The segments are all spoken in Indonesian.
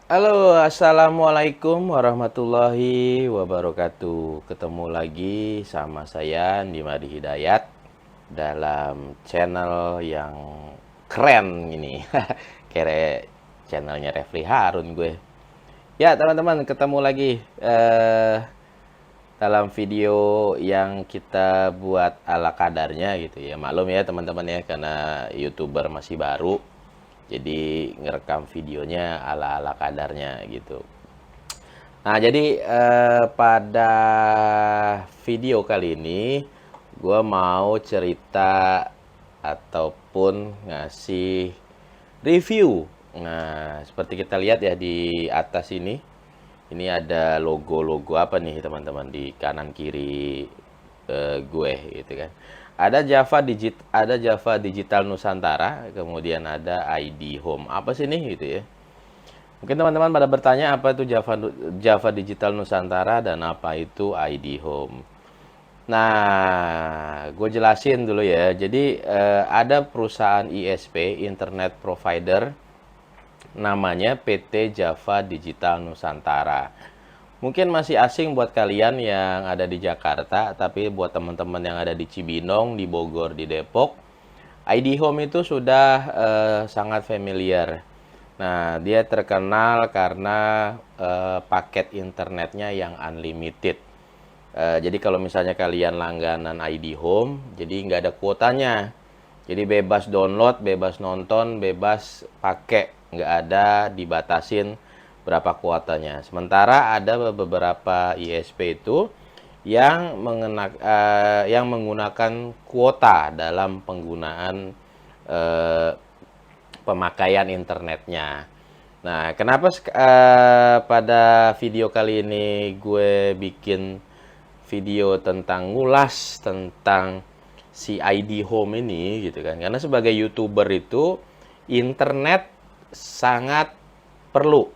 Halo, assalamualaikum warahmatullahi wabarakatuh. Ketemu lagi sama saya Nimadi Hidayat dalam channel yang keren ini. Kayak channelnya Refli Harun gue. Ya teman-teman, ketemu lagi dalam video yang kita buat ala kadarnya gitu ya. Maklum ya teman-teman ya, karena YouTuber masih baru. Jadi ngerekam videonya ala-ala kadarnya gitu. Nah, jadi pada video kali ini gue mau cerita ataupun ngasih review. Nah, seperti kita lihat ya di atas ini, ada logo-logo apa nih teman-teman di kanan kiri gue gitu kan. Ada Java Digital Nusantara, kemudian ada ID Home. Apa sih nih gitu ya? Mungkin teman-teman pada bertanya apa itu Java Digital Nusantara dan apa itu ID Home. Nah, gue jelasin dulu ya. Jadi ada perusahaan ISP, Internet Provider, namanya PT Java Digital Nusantara. Mungkin masih asing buat kalian yang ada di Jakarta, tapi buat teman-teman yang ada di Cibinong, di Bogor, di Depok, ID Home itu sudah sangat familiar. Nah, dia terkenal karena paket internetnya yang unlimited. Jadi kalau misalnya kalian langganan ID Home, jadi nggak ada kuotanya. Jadi bebas download, bebas nonton, bebas pakai, nggak ada dibatasin berapa kuotanya. Sementara ada beberapa ISP itu yang menggunakan kuota dalam penggunaan eh, pemakaian internetnya. Nah, kenapa pada video kali ini gue bikin video tentang ngulas tentang si ID Home ini gitu kan? Karena sebagai YouTuber itu internet sangat perlu.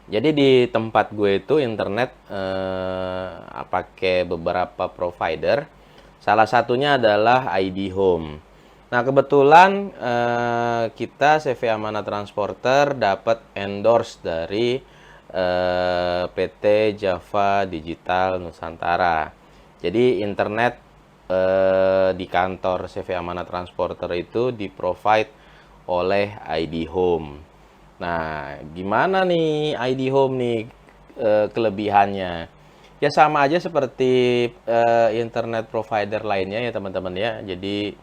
Jadi di tempat gue itu internet pakai beberapa provider. Salah satunya adalah ID Home. Nah, kebetulan kita CV Amanah Transporter dapat endorse dari PT Java Digital Nusantara. Jadi internet di kantor CV Amanah Transporter itu di-provide oleh ID Home. Nah, gimana nih ID Home nih kelebihannya? Ya sama aja seperti internet provider lainnya ya teman-teman ya. Jadi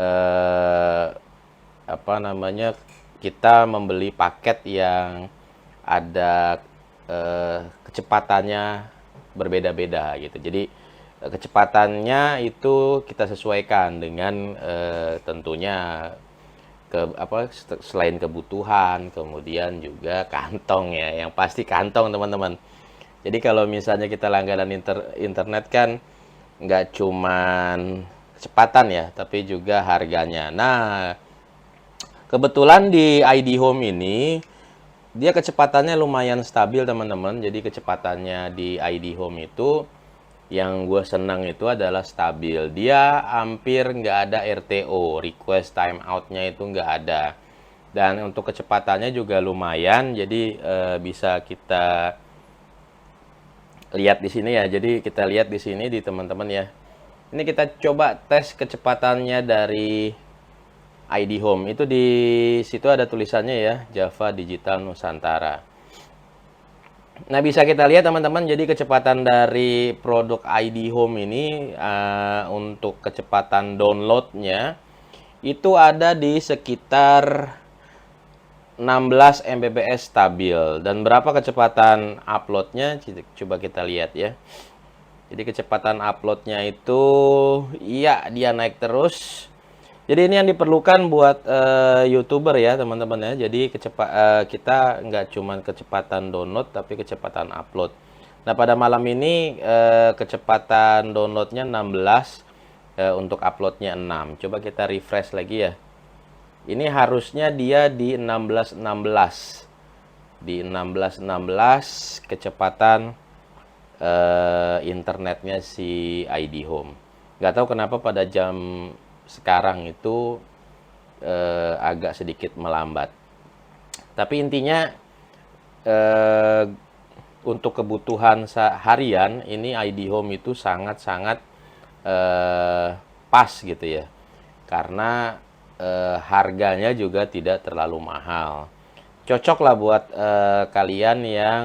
eh, apa namanya, kita membeli paket yang ada kecepatannya berbeda-beda gitu. Jadi kecepatannya itu kita sesuaikan dengan tentunya selain kebutuhan, kemudian juga kantong ya. Yang pasti kantong teman-teman. Jadi kalau misalnya kita langganan internet kan nggak cuman kecepatan ya, tapi juga harganya. Nah, kebetulan di ID Home ini dia kecepatannya lumayan stabil teman-teman. Jadi kecepatannya di ID Home itu yang gue senang itu adalah stabil. Dia hampir nggak ada RTO, request timeoutnya itu nggak ada. Dan untuk kecepatannya juga lumayan, jadi bisa kita lihat di sini ya. Jadi kita lihat di sini di teman-teman ya. Ini kita coba tes kecepatannya dari ID Home. Itu di situ ada tulisannya ya, Java Digital Nusantara. Nah, bisa kita lihat teman-teman, jadi kecepatan dari produk ID Home ini untuk kecepatan downloadnya itu ada di sekitar 16 Mbps stabil. Dan berapa kecepatan uploadnya? Coba kita lihat ya. Jadi kecepatan uploadnya itu, iya dia naik terus. Jadi ini yang diperlukan buat YouTuber ya teman-teman ya. Jadi kita nggak cuma kecepatan download tapi kecepatan upload. Nah pada malam ini kecepatan downloadnya 16, untuk uploadnya 6. Coba kita refresh lagi ya. Ini harusnya dia di 16.16. Di 16.16 kecepatan internetnya si ID Home. Nggak tahu kenapa pada jam sekarang itu agak sedikit melambat. Tapi intinya eh, untuk kebutuhan harian ini ID Home itu sangat-sangat pas gitu ya. Karena harganya juga tidak terlalu mahal. Cocok lah buat kalian yang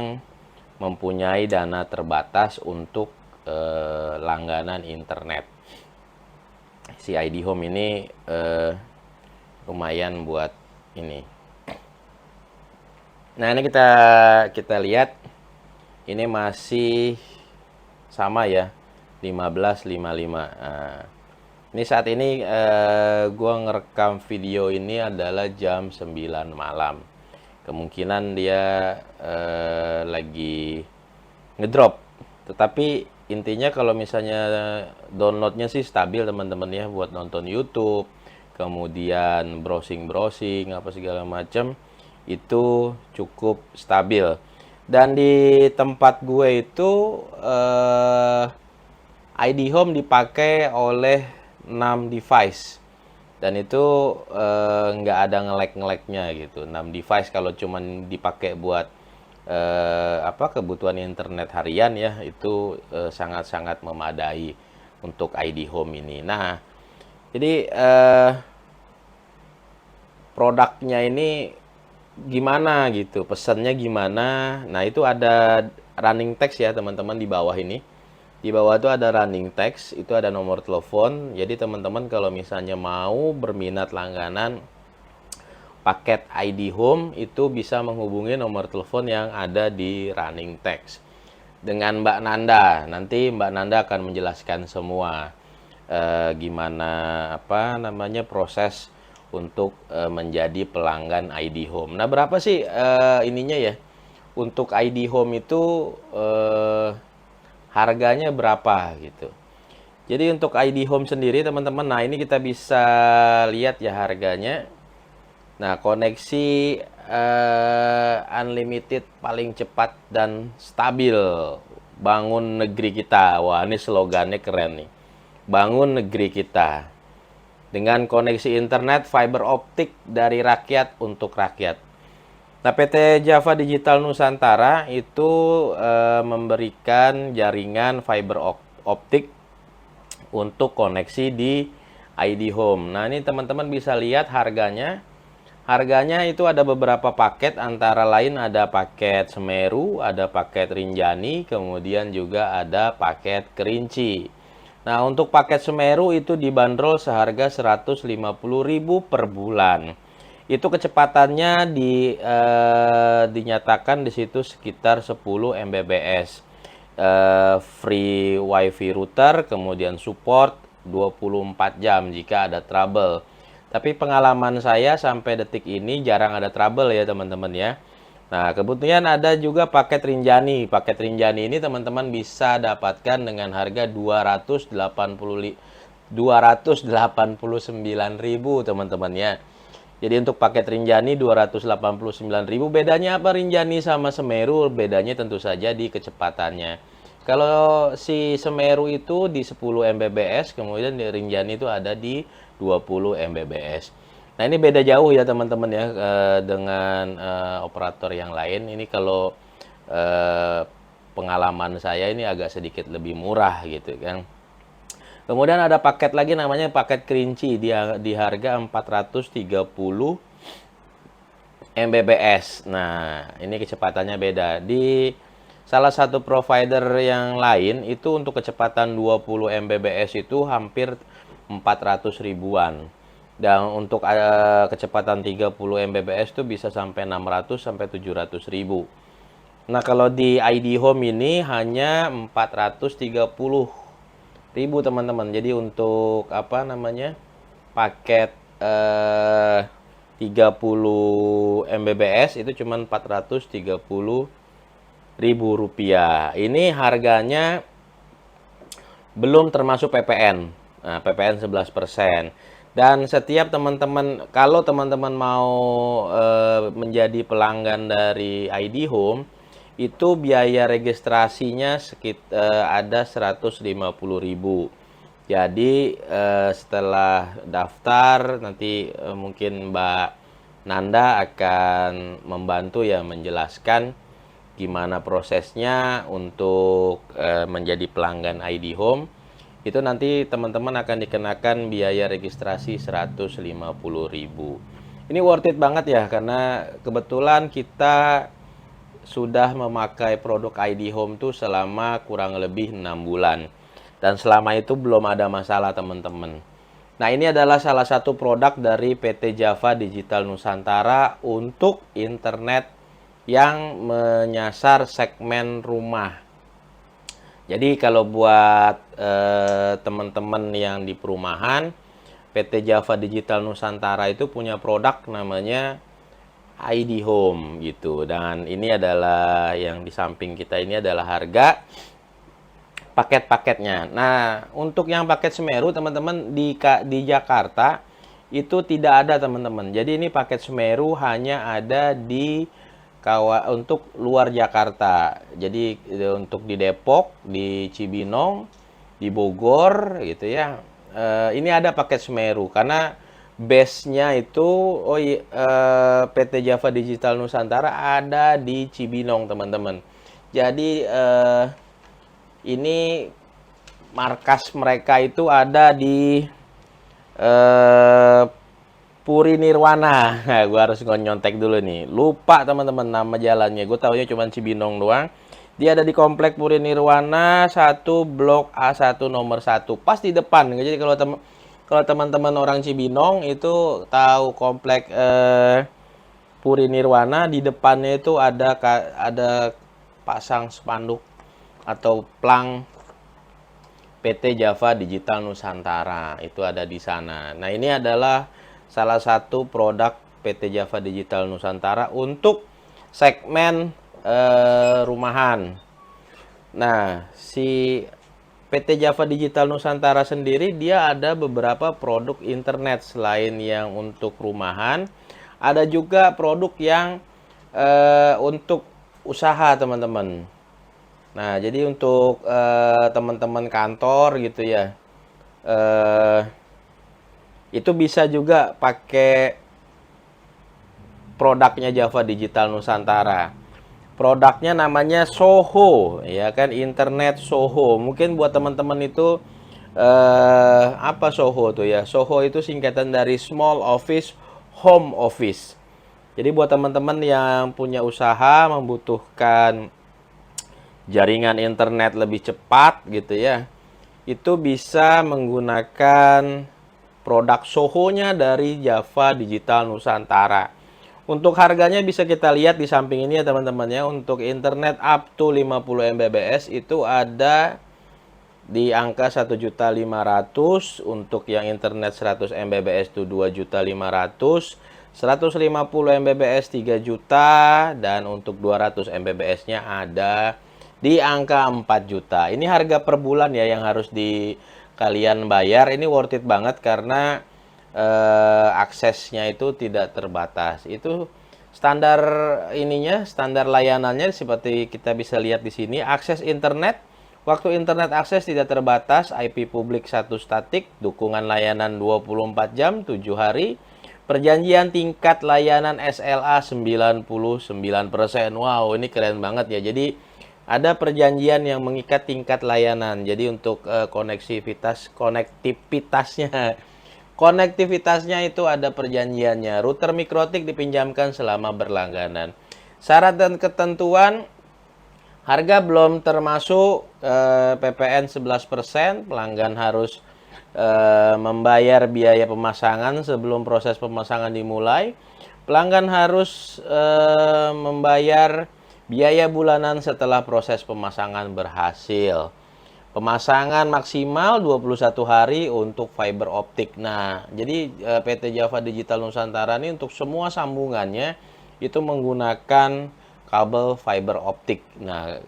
mempunyai dana terbatas untuk langganan internet. Si ID Home ini lumayan buat ini. Nah, ini kita kita lihat ini masih sama ya, 15.55. Nah, ini saat ini gua ngerekam video ini adalah jam 9 malam. Kemungkinan dia lagi ngedrop. Tetapi intinya kalau misalnya downloadnya sih stabil teman-teman ya, buat nonton YouTube, kemudian browsing-browsing apa segala macam itu cukup stabil. Dan di tempat gue itu ID Home dipakai oleh 6 device. Dan itu nggak ada nge-lag-nya gitu. 6 device kalau cuman dipakai buat apa kebutuhan internet harian ya, itu sangat-sangat memadai untuk ID Home ini. Nah, jadi produknya ini gimana gitu, pesannya gimana. Nah, itu ada running text ya teman-teman di bawah ini. Di bawah itu ada running text, itu ada nomor telepon. Jadi teman-teman kalau misalnya mau berminat langganan paket ID Home itu bisa menghubungi nomor telepon yang ada di running text dengan Mbak Nanda. Nanti Mbak Nanda akan menjelaskan semua gimana apa namanya proses untuk menjadi pelanggan ID Home. Nah, berapa sih ininya ya? Untuk ID Home itu harganya berapa gitu. Jadi untuk ID Home sendiri teman-teman, nah ini kita bisa lihat ya harganya. Nah, koneksi unlimited paling cepat dan stabil. Bangun negeri kita. Wah, ini slogannya keren nih. Bangun negeri kita. Dengan koneksi internet fiber optik dari rakyat untuk rakyat. Nah, PT Java Digital Nusantara itu memberikan jaringan fiber optik untuk koneksi di ID Home. Nah, ini teman-teman bisa lihat harganya. Harganya itu ada beberapa paket, antara lain ada paket Semeru, ada paket Rinjani, kemudian juga ada paket Kerinci. Nah, untuk paket Semeru itu dibanderol seharga 150.000 per bulan. Itu kecepatannya dinyatakan di situ sekitar 10 Mbps. Free WiFi router, kemudian support 24 jam jika ada trouble. Tapi pengalaman saya sampai detik ini jarang ada trouble ya teman-teman ya. Nah, kemudian ada juga paket Rinjani. Paket Rinjani ini teman-teman bisa dapatkan dengan harga 289.000 teman-teman ya. Jadi untuk paket Rinjani 289.000. Bedanya apa Rinjani sama Semeru? Bedanya tentu saja di kecepatannya. Kalau si Semeru itu di 10 Mbps, kemudian di Rinjani itu ada di 20 Mbps. Nah, ini beda jauh ya teman-teman ya dengan operator yang lain. Ini kalau pengalaman saya ini agak sedikit lebih murah gitu kan. Kemudian ada paket lagi namanya paket Kerinci, dia di harga 430 Mbps. Nah, ini kecepatannya beda. Di salah satu provider yang lain itu untuk kecepatan 20 Mbps itu hampir 400 ribuan. Dan untuk kecepatan 30 Mbps itu bisa sampai 600 sampai 700 ribu. Nah, kalau di ID Home ini hanya 430 ribu teman-teman. Jadi untuk apa namanya paket 30 Mbps itu cuma 430.000 rupiah. Ini harganya belum termasuk PPN. Nah, PPN 11%. Dan setiap teman-teman, kalau teman-teman mau menjadi pelanggan dari ID Home, itu biaya registrasinya ada 150.000. Jadi setelah daftar nanti mungkin Mbak Nanda akan membantu ya menjelaskan gimana prosesnya untuk menjadi pelanggan ID Home, itu nanti teman-teman akan dikenakan biaya registrasi 150.000. Ini worth it banget ya, karena kebetulan kita sudah memakai produk ID Home tuh selama kurang lebih 6 bulan. Dan selama itu belum ada masalah teman-teman. Nah, ini adalah salah satu produk dari PT Java Digital Nusantara untuk internet yang menyasar segmen rumah. Jadi kalau buat teman-teman yang di perumahan, PT Java Digital Nusantara itu punya produk namanya ID Home gitu. Dan ini adalah yang di samping kita ini adalah harga paket-paketnya. Nah, untuk yang paket Semeru teman-teman di Jakarta itu tidak ada teman-teman. Jadi ini paket Semeru hanya ada di untuk luar Jakarta. Jadi untuk di Depok, di Cibinong, di Bogor gitu ya. Ini ada paket Semeru karena base-nya itu PT Java Digital Nusantara ada di Cibinong teman-teman. Jadi ini markas mereka itu ada di Puri Nirwana. Nah, gue harus nyontek dulu nih. Lupa teman-teman nama jalannya. Gue taunya cuma Cibinong doang. Dia ada di Komplek Puri Nirwana 1 Blok A1 nomor 1. Pas di depan. Jadi kalau teman-teman orang Cibinong itu tahu Komplek Puri Nirwana, di depannya itu ada pasang spanduk atau plang PT Java Digital Nusantara. Itu ada di sana. Nah, ini adalah salah satu produk PT Java Digital Nusantara untuk segmen rumahan. Nah, si PT Java Digital Nusantara sendiri dia ada beberapa produk internet selain yang untuk rumahan, ada juga produk yang untuk usaha teman-teman. Nah, jadi untuk teman-teman kantor gitu ya, itu bisa juga pakai produknya Java Digital Nusantara. Produknya namanya Soho, ya kan, internet Soho. Mungkin buat teman-teman itu apa Soho tuh ya? Soho itu singkatan dari Small Office Home Office. Jadi buat teman-teman yang punya usaha membutuhkan jaringan internet lebih cepat gitu ya, itu bisa menggunakan produk Soho-nya dari Java Digital Nusantara. Untuk harganya bisa kita lihat di samping ini ya teman-teman ya. Untuk internet up to 50 Mbps itu ada di angka 1.500.000. Untuk yang internet 100 Mbps itu 2.500.000, 150 Mbps 3 juta, dan untuk 200 Mbps-nya ada di angka 4 juta. Ini harga per bulan ya yang harus kalian bayar. Ini worth it banget karena aksesnya itu tidak terbatas. Itu standar ininya, standar layanannya seperti kita bisa lihat di sini. Akses internet, waktu internet akses tidak terbatas, IP publik 1 statik, dukungan layanan 24 jam 7 hari. Perjanjian tingkat layanan SLA 99%. Wow, ini keren banget ya. Jadi ada perjanjian yang mengikat tingkat layanan. Jadi untuk konektivitasnya itu ada perjanjiannya. Router mikrotik dipinjamkan selama berlangganan. Syarat dan ketentuan, harga belum termasuk PPN 11%. Pelanggan harus membayar biaya pemasangan sebelum proses pemasangan dimulai. Pelanggan harus membayar biaya bulanan setelah proses pemasangan berhasil. Pemasangan maksimal 21 hari untuk fiber optik. Nah, jadi PT Java Digital Nusantara ini untuk semua sambungannya itu menggunakan kabel fiber optik. Nah,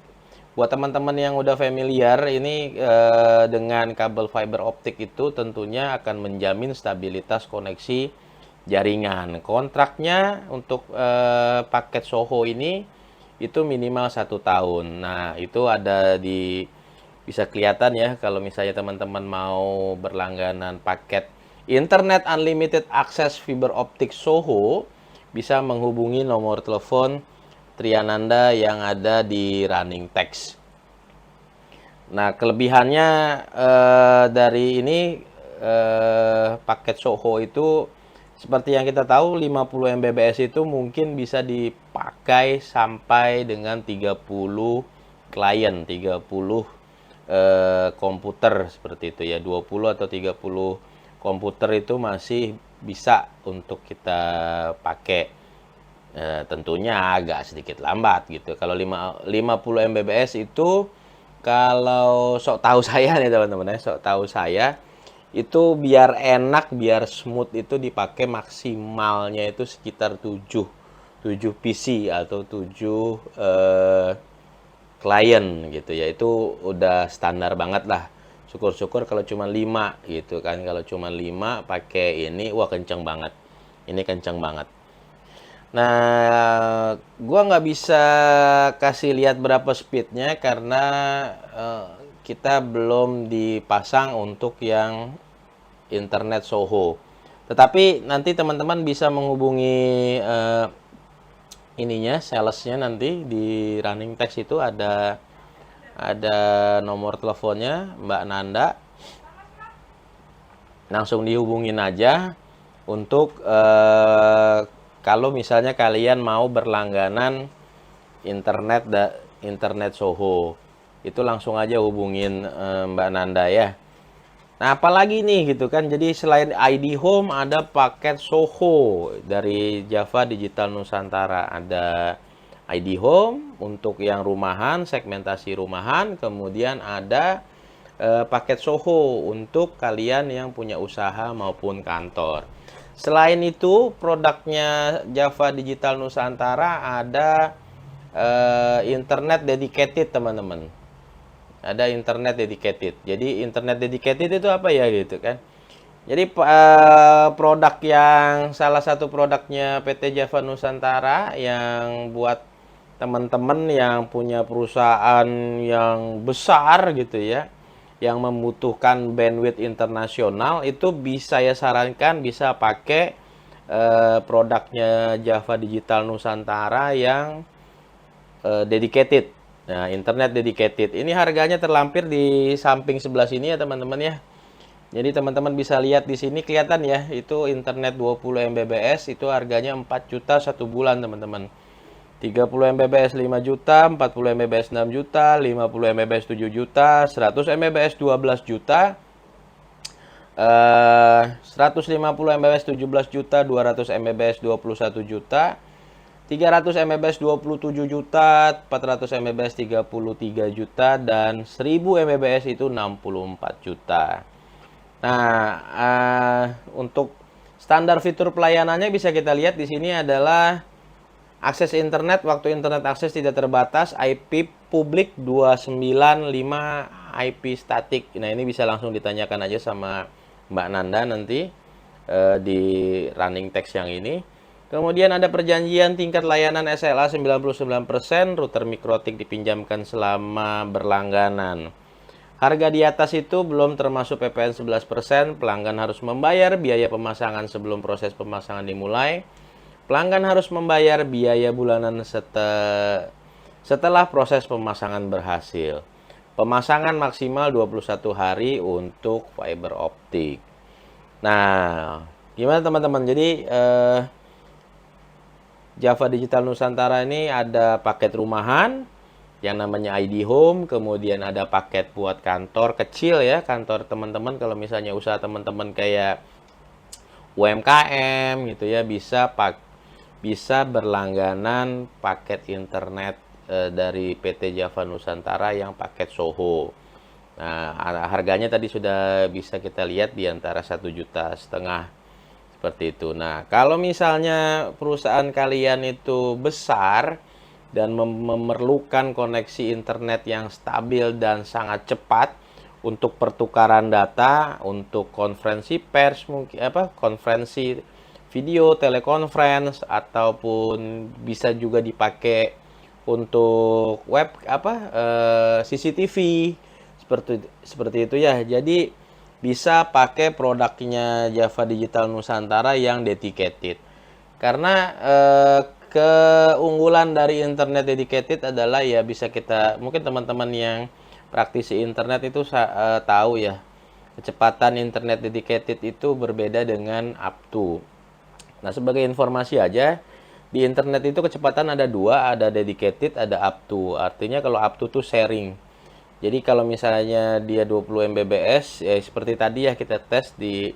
buat teman-teman yang udah familiar ini dengan kabel fiber optik itu tentunya akan menjamin stabilitas koneksi jaringan. Kontraknya untuk paket Soho ini itu minimal 1 tahun. Nah, itu ada bisa kelihatan ya kalau misalnya teman-teman mau berlangganan paket internet unlimited akses fiber optik Soho, bisa menghubungi nomor telepon Triananda yang ada di Running Text. Nah, kelebihannya dari ini paket Soho itu seperti yang kita tahu 50 Mbps itu mungkin bisa dipakai sampai dengan 30 klien, 30 komputer seperti itu ya. 20 atau 30 komputer itu masih bisa untuk kita pakai. Tentunya agak sedikit lambat gitu. Kalau 50 Mbps itu kalau sok tahu saya nih teman-teman ya, sok tahu saya itu biar enak, biar smooth itu dipakai maksimalnya itu sekitar 7 PC atau 7 klien gitu ya. Itu udah standar banget lah. Syukur-syukur kalau cuma 5 gitu kan. Kalau cuma 5 pakai ini wah kenceng banget. Ini kenceng banget. Nah, gua nggak bisa kasih lihat berapa speednya karena kita belum dipasang untuk yang internet Soho. Tetapi nanti teman-teman bisa menghubungi ininya, salesnya nanti di Running Text itu ada nomor teleponnya Mbak Nanda. Langsung dihubungin aja untuk kalau misalnya kalian mau berlangganan internet Soho. Itu langsung aja hubungin Mbak Nanda ya. Nah, apalagi nih gitu kan. Jadi selain ID Home ada paket Soho dari Java Digital Nusantara. Ada ID Home untuk yang rumahan, segmentasi rumahan, kemudian ada paket Soho untuk kalian yang punya usaha maupun kantor. Selain itu, produknya Java Digital Nusantara ada internet dedicated, teman-teman. Ada internet dedicated. Jadi internet dedicated itu apa ya gitu kan? Jadi produk yang salah satu produknya PT Java Nusantara yang buat teman-teman yang punya perusahaan yang besar gitu ya, yang membutuhkan bandwidth internasional itu bisa saya sarankan bisa pakai produknya Java Digital Nusantara yang dedicated. Nah, internet dedicated. Ini harganya terlampir di samping sebelah sini ya teman-teman ya. Jadi teman-teman bisa lihat di sini kelihatan ya, itu internet 20 Mbps itu harganya 4 juta 1 bulan teman-teman. 30 Mbps 5 juta, 40 Mbps 6 juta, 50 Mbps 7 juta, 100 Mbps 12 juta, 150 Mbps 17 juta, 200 Mbps 21 juta, 300 Mbps 27 juta, 400 Mbps 33 juta, dan 1000 Mbps itu 64 juta. Nah, untuk standar fitur pelayanannya bisa kita lihat di sini adalah akses internet, waktu internet akses tidak terbatas, IP publik 295, IP statik. Nah, ini bisa langsung ditanyakan aja sama Mbak Nanda nanti di Running Text yang ini. Kemudian ada perjanjian tingkat layanan SLA 99%, router mikrotik dipinjamkan selama berlangganan. Harga di atas itu belum termasuk PPN 11%, pelanggan harus membayar biaya pemasangan sebelum proses pemasangan dimulai. Pelanggan harus membayar biaya bulanan setelah proses pemasangan berhasil. Pemasangan maksimal 21 hari untuk fiber optik. Nah, gimana teman-teman? Jadi Java Digital Nusantara ini ada paket rumahan yang namanya ID Home, kemudian ada paket buat kantor kecil ya, kantor teman-teman kalau misalnya usaha teman-teman kayak UMKM gitu ya, bisa berlangganan paket internet dari PT Java Nusantara yang paket Soho. Nah, harganya tadi sudah bisa kita lihat di antara 1,5 juta seperti itu. Nah, kalau misalnya perusahaan kalian itu besar dan memerlukan koneksi internet yang stabil dan sangat cepat untuk pertukaran data, untuk konferensi pers, mungkin konferensi video, telekonferensi, ataupun bisa juga dipakai untuk web CCTV seperti itu ya. Jadi bisa pakai produknya Java Digital Nusantara yang dedicated. Karena keunggulan dari internet dedicated adalah ya bisa kita, mungkin teman-teman yang praktisi internet itu tahu ya, kecepatan internet dedicated itu berbeda dengan up to. Nah, sebagai informasi aja, di internet itu kecepatan ada dua, ada dedicated, ada up to. Artinya kalau up to tuh sharing. Jadi kalau misalnya dia 20 Mbps, ya seperti tadi ya kita tes di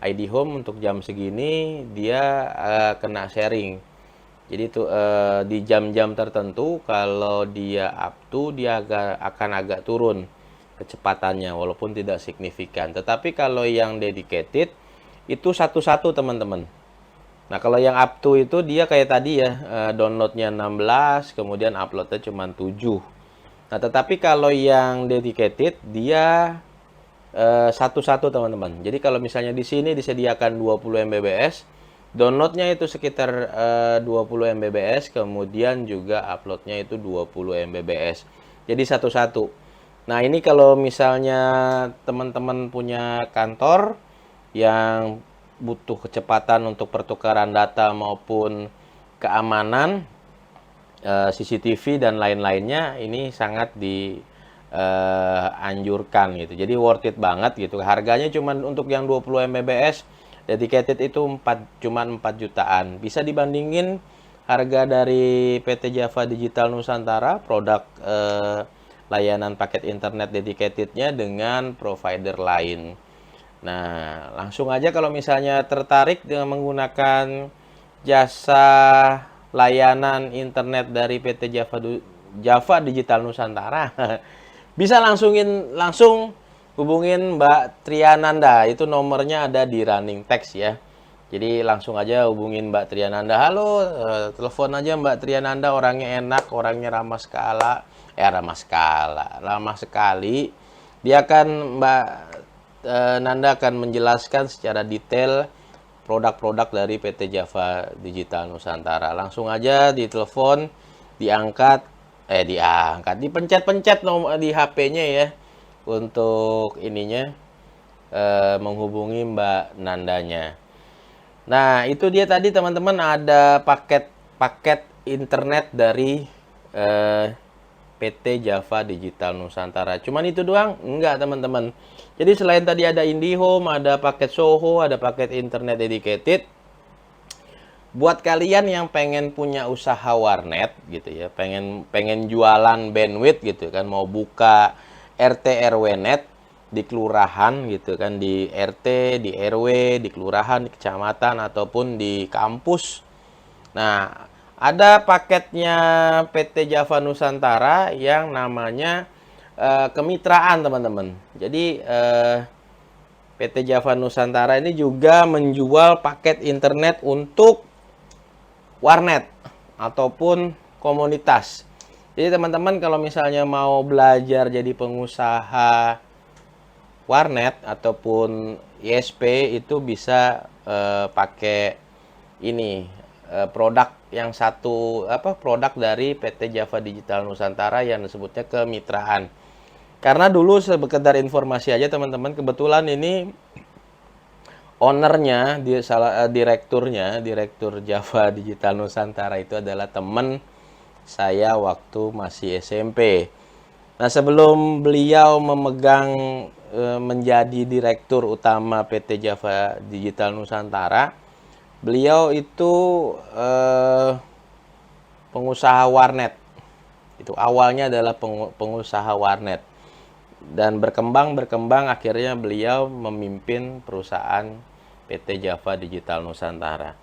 ID Home untuk jam segini, dia kena sharing. Jadi itu di jam-jam tertentu kalau dia up to dia akan agak turun kecepatannya walaupun tidak signifikan. Tetapi kalau yang dedicated itu satu-satu teman-teman. Nah, kalau yang up to itu dia kayak tadi ya, downloadnya 16, kemudian uploadnya cuma 7. Nah, tetapi kalau yang dedicated dia satu-satu teman-teman. Jadi kalau misalnya di sini disediakan 20 Mbps, downloadnya itu sekitar 20 Mbps, kemudian juga uploadnya itu 20 Mbps. Jadi satu-satu. Nah, ini kalau misalnya teman-teman punya kantor yang butuh kecepatan untuk pertukaran data maupun keamanan, CCTV dan lain-lainnya, ini sangat dianjurkan gitu. Jadi worth it banget gitu. Harganya cuma untuk yang 20 Mbps dedicated itu cuma 4 jutaan. Bisa dibandingin harga dari PT Java Digital Nusantara, produk layanan paket internet dedicatednya dengan provider lain. Nah, langsung aja kalau misalnya tertarik dengan menggunakan jasa layanan internet dari PT Java Digital Nusantara, bisa langsung hubungin Mbak Triananda. Itu nomornya ada di running text ya. Jadi langsung aja hubungin Mbak Triananda. Halo, telepon aja Mbak Triananda, orangnya enak, orangnya ramah sekali. Dia akan Nanda akan menjelaskan secara detail produk-produk dari PT Java Digital Nusantara. Langsung aja ditelepon, dipencet-pencet nomor di HP-nya ya untuk ininya menghubungi Mbak Nandanya. Nah, itu dia tadi teman-teman, ada paket internet dari PT Java Digital Nusantara. Cuman itu doang? Enggak, teman-teman. Jadi selain tadi ada IndiHome, ada paket Soho, ada paket internet dedicated. Buat kalian yang pengen punya usaha warnet gitu ya, pengen jualan bandwidth gitu kan, mau buka RT RW net di kelurahan gitu kan, di RT, di RW, di kelurahan, di kecamatan ataupun di kampus. Nah, ada paketnya PT Java Nusantara yang namanya kemitraan teman-teman. Jadi PT Java Nusantara ini juga menjual paket internet untuk warnet ataupun komunitas. Jadi teman-teman kalau misalnya mau belajar jadi pengusaha warnet ataupun ISP itu bisa pakai ini produk yang produk dari PT Java Digital Nusantara yang disebutnya kemitraan. Karena dulu sekedar informasi aja teman-teman, kebetulan ini ownernya, direktur Java Digital Nusantara itu adalah teman saya waktu masih SMP. Nah, sebelum beliau menjadi direktur utama PT Java Digital Nusantara, beliau itu pengusaha warnet. Itu awalnya adalah pengusaha warnet. Dan berkembang akhirnya beliau memimpin perusahaan PT Java Digital Nusantara.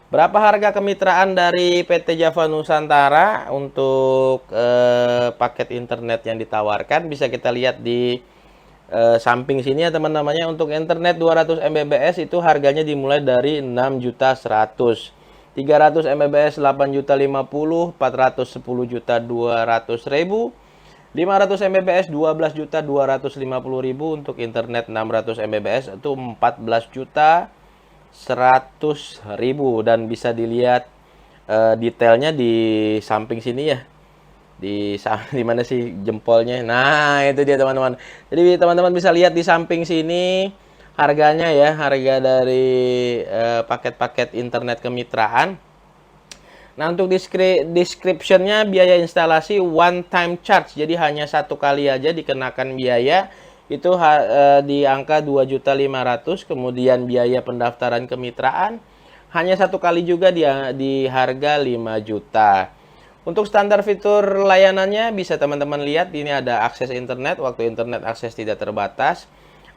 Berapa harga kemitraan dari PT Java Nusantara untuk paket internet yang ditawarkan? Bisa kita lihat di samping sini ya teman-temannya. Untuk internet 200 Mbps itu harganya dimulai dari 6.100.000. 300 Mbps 8.050.000, 410.200.000, 500 Mbps 12.250.000, untuk internet 600 Mbps itu 14.100.000. Dan bisa dilihat detailnya di samping sini ya. Di mana sih jempolnya? Nah, itu dia teman-teman. Jadi teman-teman bisa lihat di samping sini harganya ya, harga dari paket-paket internet kemitraan. Nah, untuk description-nya biaya instalasi one time charge. Jadi hanya satu kali aja dikenakan biaya. Itu di angka 2.500.000. Kemudian biaya pendaftaran kemitraan hanya satu kali juga di harga 5 juta. Untuk standar fitur layanannya bisa teman-teman lihat, ini ada akses internet, waktu internet akses tidak terbatas.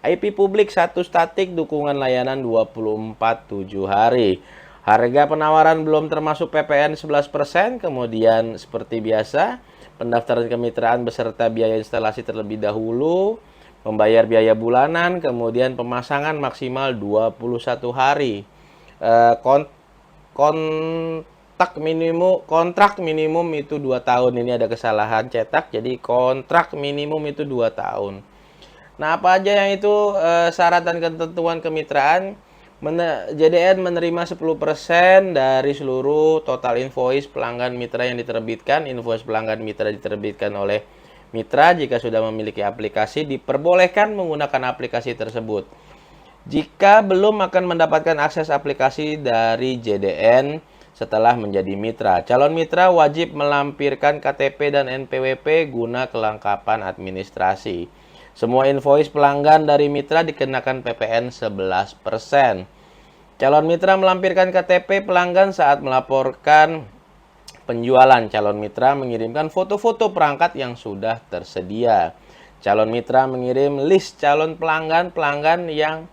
IP publik 1 statik, dukungan layanan 24/7 hari. Harga penawaran belum termasuk PPN 11%, kemudian seperti biasa, pendaftaran kemitraan beserta biaya instalasi terlebih dahulu, membayar biaya bulanan, kemudian pemasangan maksimal 21 hari. Kontrak minimum itu 2 tahun. Ini ada kesalahan cetak, jadi kontrak minimum itu 2 tahun. Nah, apa aja yang itu syarat dan ketentuan kemitraan? JDN menerima 10% dari seluruh total invoice pelanggan mitra yang diterbitkan. Invoice pelanggan mitra diterbitkan oleh mitra jika sudah memiliki aplikasi, diperbolehkan menggunakan aplikasi tersebut. Jika belum, akan mendapatkan akses aplikasi dari JDN setelah menjadi mitra. Calon mitra wajib melampirkan KTP dan NPWP guna kelengkapan administrasi. Semua invoice pelanggan dari mitra dikenakan PPN 11%. Calon mitra melampirkan KTP pelanggan saat melaporkan penjualan. Calon mitra mengirimkan foto-foto perangkat yang sudah tersedia. Calon mitra mengirim list calon pelanggan yang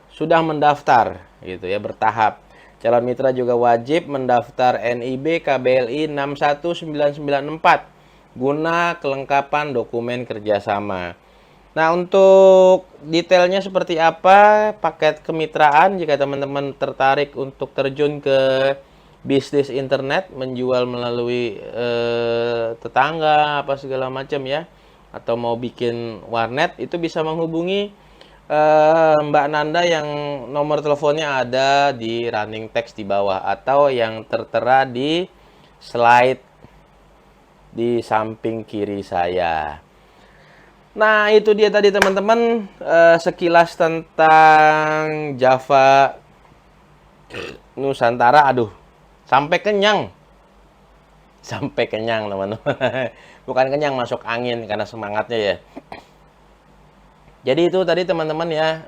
sudah mendaftar gitu ya, bertahap. Calon mitra juga wajib mendaftar NIB KBLI 61994 guna kelengkapan dokumen kerjasama. Nah, untuk detailnya seperti apa paket kemitraan, jika teman-teman tertarik untuk terjun ke bisnis internet, menjual melalui tetangga apa segala macam ya, atau mau bikin warnet, itu bisa menghubungi Mbak Nanda yang nomor teleponnya ada di running text di bawah atau yang tertera di slide di samping kiri saya. Nah, itu dia tadi teman-teman, sekilas tentang Java Nusantara. Aduh, sampai kenyang. Sampai kenyang teman-teman. Bukan kenyang, masuk angin karena semangatnya ya. Jadi itu tadi teman-teman ya,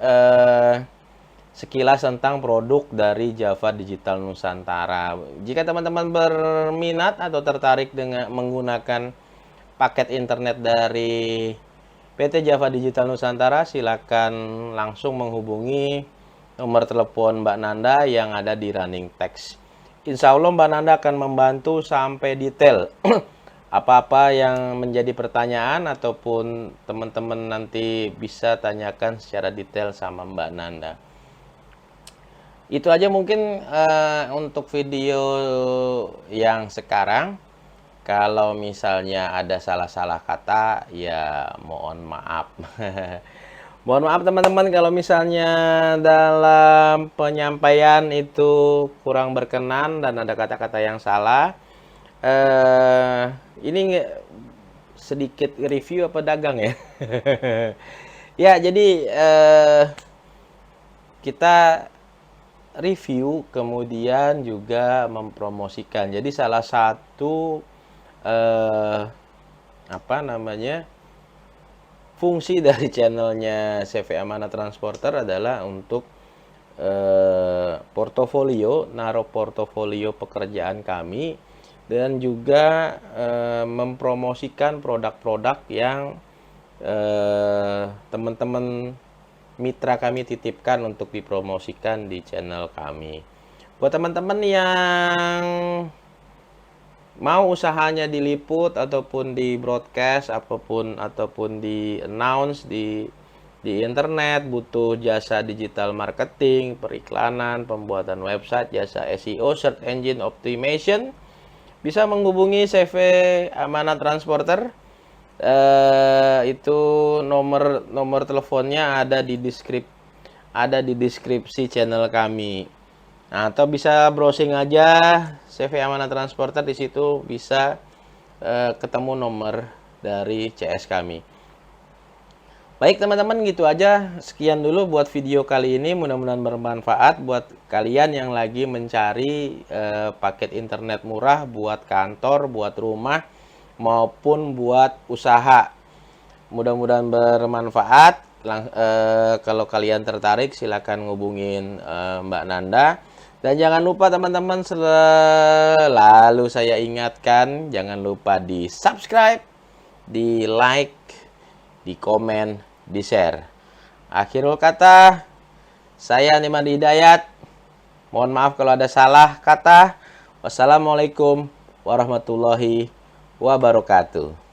sekilas tentang produk dari Java Digital Nusantara. Jika teman-teman berminat atau tertarik dengan menggunakan paket internet dari PT Java Digital Nusantara, silakan langsung menghubungi nomor telepon Mbak Nanda yang ada di running text. Insya Allah Mbak Nanda akan membantu sampai detail. Apa-apa yang menjadi pertanyaan ataupun teman-teman nanti bisa tanyakan secara detail sama Mbak Nanda. Itu aja mungkin untuk video yang sekarang. Kalau misalnya ada salah-salah kata, ya mohon maaf. Mohon maaf teman-teman kalau misalnya dalam penyampaian itu kurang berkenan dan ada kata-kata yang salah. Ini sedikit review apa dagang ya? Ya, jadi kita review kemudian juga mempromosikan. Jadi salah satu fungsi dari channelnya CV Amanah Transporter adalah untuk naruh portofolio pekerjaan kami dan juga mempromosikan produk-produk yang teman-teman mitra kami titipkan untuk dipromosikan di channel kami. Buat teman-teman yang mau usahanya diliput ataupun di broadcast ataupun di announce di internet, butuh jasa digital marketing, periklanan, pembuatan website, jasa SEO, search engine optimization, bisa menghubungi CV Amanah Transporter. Itu nomor teleponnya ada di deskripsi channel kami. Nah, atau bisa browsing aja CV Amanah Transporter, di situ bisa ketemu nomor dari CS kami. Baik teman-teman, gitu aja. Sekian dulu buat video kali ini. Mudah-mudahan bermanfaat buat kalian yang lagi mencari paket internet murah buat kantor, buat rumah, maupun buat usaha. Mudah-mudahan bermanfaat. Kalau kalian tertarik, silakan ngubungin Mbak Nanda. Dan jangan lupa teman-teman, selalu saya ingatkan, jangan lupa di subscribe, di like, di komen, di share. Akhirul kata, saya Niman Hidayat. Mohon maaf kalau ada salah kata. Wassalamualaikum warahmatullahi wabarakatuh.